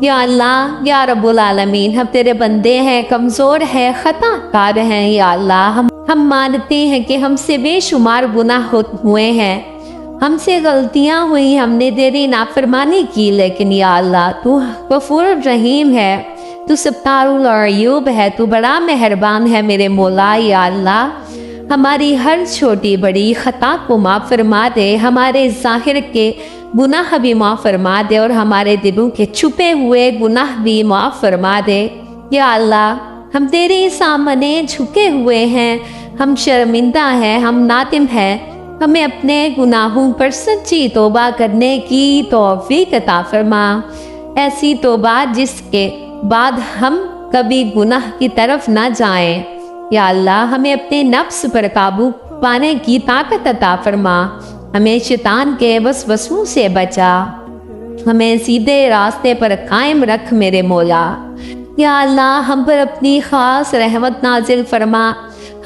یا اللہ یا رب العالمین، ہم تیرے بندے ہیں، کمزور ہیں، خطا کار ہیں۔ یا اللہ ہم مانتے ہیں کہ ہم سے بے شمار گناہ ہوئے ہیں، ہم سے غلطیاں ہوئی، ہم نے تیری نافرمانی کی، لیکن یا اللہ تو غفور رحیم ہے، تو ستار العیوب ہے، تو بڑا مہربان ہے میرے مولا۔ یا اللہ ہماری ہر چھوٹی بڑی خطا کو معاف فرما دے، ہمارے ظاہر کے گناہ بھی معاف فرما دے، اور ہمارے دلوں کے چھپے ہوئے گناہ بھی معاف فرما دے۔ یا اللہ ہم تیرے سامنے جھکے ہوئے ہیں، ہم شرمندہ ہیں، ہم نادم ہیں، ہمیں اپنے گناہوں پر سچی توبہ کرنے کی توفیق عطا فرما، ایسی توبہ جس کے بعد ہم کبھی گناہ کی طرف نہ جائیں۔ یا اللہ ہمیں اپنے نفس پر قابو پانے کی طاقت عطا فرما، ہمیں شیطان کے وسوسوں سے بچا، ہمیں سیدھے راستے پر قائم رکھ میرے مولا۔ یا اللہ ہم پر اپنی خاص رحمت نازل فرما،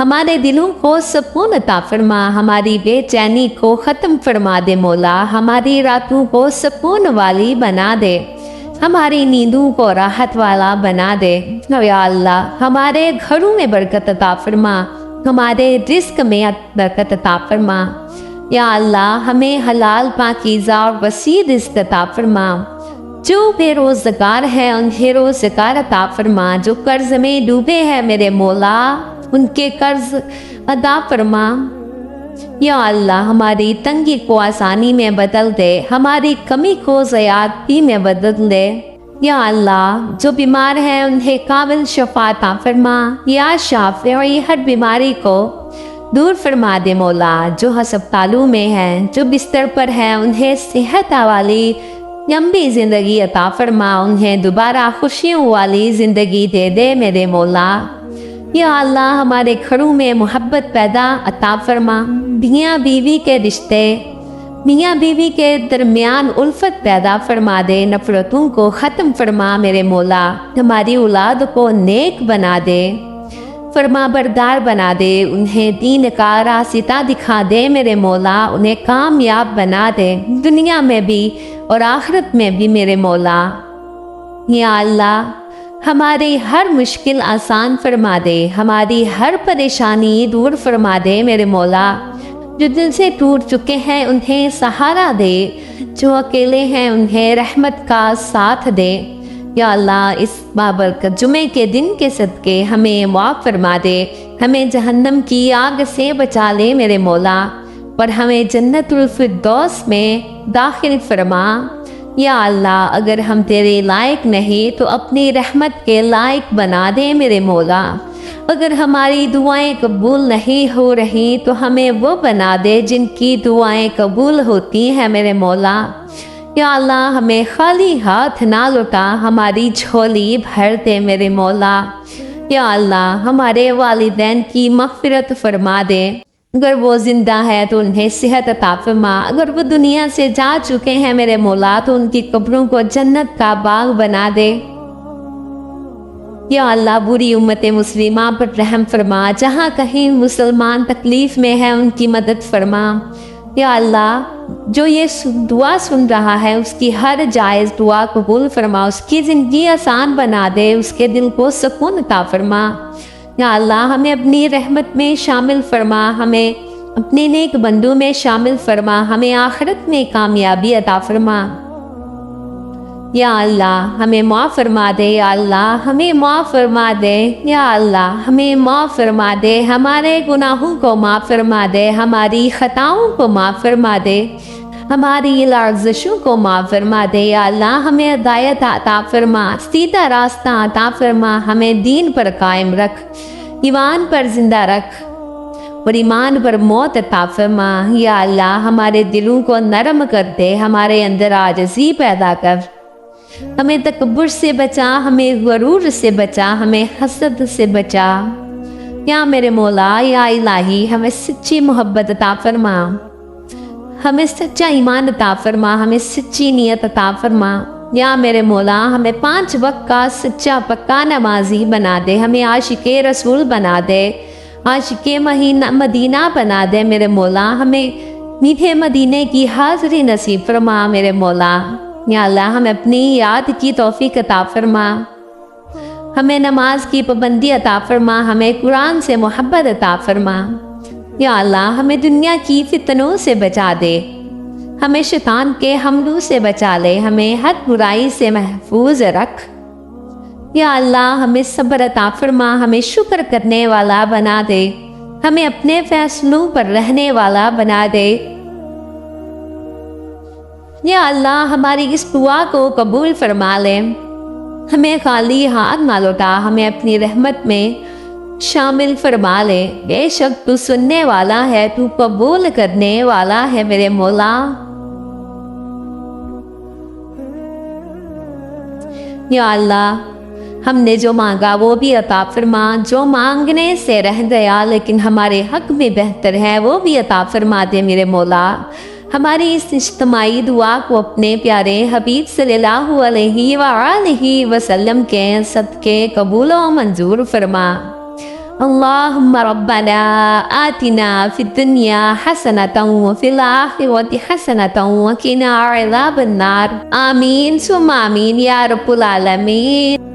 ہمارے دلوں کو سکون عطا فرما، ہماری بے چینی کو ختم فرما دے مولا، ہماری راتوں کو سکون والی بنا دے، ہماری نیندوں کو راحت والا بنا دے۔ یا اللہ ہمارے گھروں میں برکت عطا فرما، ہمارے رزق میں برکت عطا فرما۔ یا اللہ ہمیں حلال پاکیزہ اور وسیع رزق عطا فرما، جو بے روزگار ہے انہیں روزگار عطا فرما، جو قرض میں ڈوبے ہیں میرے مولا ان کے قرض ادا فرما۔ یا اللہ ہماری تنگی کو آسانی میں بدل دے، ہماری کمی کو زیادتی میں بدل دے۔ یا اللہ جو بیمار ہیں انہیں کامل شفا عطا فرما، یا شافعی ہر بیماری کو دور فرما دے مولا، جو ہسپتالوں میں ہیں، جو بستر پر ہیں، انہیں صحت والی لمبی زندگی عطا فرما، انہیں دوبارہ خوشیوں والی زندگی دے دے میرے مولا۔ یا اللہ ہمارے گھروں میں محبت پیدا عطا فرما، میاں بیوی کے رشتے، میاں بیوی کے درمیان الفت پیدا فرما دے، نفرتوں کو ختم فرما میرے مولا، ہماری اولاد کو نیک بنا دے، فرما بردار بنا دے، انہیں دین کا راستہ دکھا دے میرے مولا، انہیں کامیاب بنا دے دنیا میں بھی اور آخرت میں بھی میرے مولا۔ یا اللہ ہماری ہر مشکل آسان فرما دے، ہماری ہر پریشانی دور فرما دے میرے مولا، جو دل سے ٹوٹ چکے ہیں انہیں سہارا دے، جو اکیلے ہیں انہیں رحمت کا ساتھ دے۔ یا اللہ اس بابرکت جمعے کے دن کے صدقے ہمیں معاف فرما دے، ہمیں جہنم کی آگ سے بچا لے میرے مولا، اور ہمیں جنت الفردوس میں داخل فرما۔ یا اللہ اگر ہم تیرے لائق نہیں تو اپنی رحمت کے لائق بنا دے میرے مولا، اگر ہماری دعائیں قبول نہیں ہو رہی تو ہمیں وہ بنا دے جن کی دعائیں قبول ہوتی ہیں میرے مولا۔ یا اللہ ہمیں خالی ہاتھ نہ لوٹا، ہماری جھولی بھر دے میرے مولا۔ یا اللہ ہمارے والدین کی مغفرت فرما دے، اگر وہ زندہ ہے تو انہیں صحت عطا فرما، اگر وہ دنیا سے جا چکے ہیں میرے مولا تو ان کی قبروں کو جنت کا باغ بنا دے۔ یا اللہ بری امت مسلمہ پر رحم فرما، جہاں کہیں مسلمان تکلیف میں ہے ان کی مدد فرما۔ یا اللہ جو یہ دعا سن رہا ہے اس کی ہر جائز دعا قبول فرما، اس کی زندگی آسان بنا دے، اس کے دل کو سکون عطا فرما۔ یا اللہ ہمیں اپنی رحمت میں شامل فرما، ہمیں اپنے نیک بندوں میں شامل فرما، ہمیں آخرت میں کامیابی عطا فرما۔ یا اللہ ہمیں معاف فرما دے، یا اللہ ہمیں معاف فرما دے، یا اللہ ہمیں معاف فرما دے، ہمارے گناہوں کو معاف فرما دے، ہماری خطاؤں کو معاف فرما دے، ہماری لرزشوں کو معاف فرما دے۔ یا اللہ ہمیں ہدایت عطا فرما، سیدھا راستہ عطا فرما، ہمیں دین پر قائم رکھ، ایمان پر زندہ رکھ اور ایمان پر موت عطا فرما۔ یا اللہ ہمارے دلوں کو نرم کر دے، ہمارے اندر عاجزی پیدا کر، ہمیں تکبر سے بچا، ہمیں غرور سے بچا، ہمیں حسد سے بچا۔ یا میرے مولا یا الہی ہمیں سچی محبت عطا فرما، ہمیں سچا ایمان عطا فرما، ہمیں سچی نیت عطا فرما۔ یا میرے مولا ہمیں 5 وقت کا سچا پکا نمازی بنا دے، ہمیں عاشق رسول بنا دے، عاشق مدینہ بنا دے میرے مولا، ہمیں میٹھے مدینے کی حاضری نصیب فرما میرے مولا۔ یا اللہ ہمیں اپنی یاد کی توفیق عطا فرما، ہمیں نماز کی پابندی عطا فرما، ہمیں قرآن سے محبت عطا فرما۔ یا اللہ ہمیں دنیا کی فتنوں سے بچا دے، ہمیں شیطان کے حملوں سے بچا لے، ہمیں ہر برائی سے محفوظ رکھ۔ یا اللہ ہمیں صبر عطا فرما، ہمیں شکر کرنے والا بنا دے، ہمیں اپنے فیصلوں پر رہنے والا بنا دے۔ یا اللہ ہماری اس دعا کو قبول فرما لے، ہمیں خالی ہاتھ نہ لوٹا، ہمیں اپنی رحمت میں شامل فرما لے۔ بے شک تو سننے والا ہے، تو قبول کرنے والا ہے میرے مولا۔ یا اللہ ہم نے جو مانگا وہ بھی عطا فرما، جو مانگنے سے رہ گیا لیکن ہمارے حق میں بہتر ہے وہ بھی عطا فرما دے میرے مولا۔ ہماری اس اجتماعی دعا کو اپنے پیارے حبیب صلی اللہ علیہ وآلہ وسلم کے صدقے قبول و منظور فرما۔ اللہم ربنا آتنا فی الدنیا حسنة وفی الآخرة حسنة وقنا عذاب النار، آمین ثم آمین یا رب العالمین۔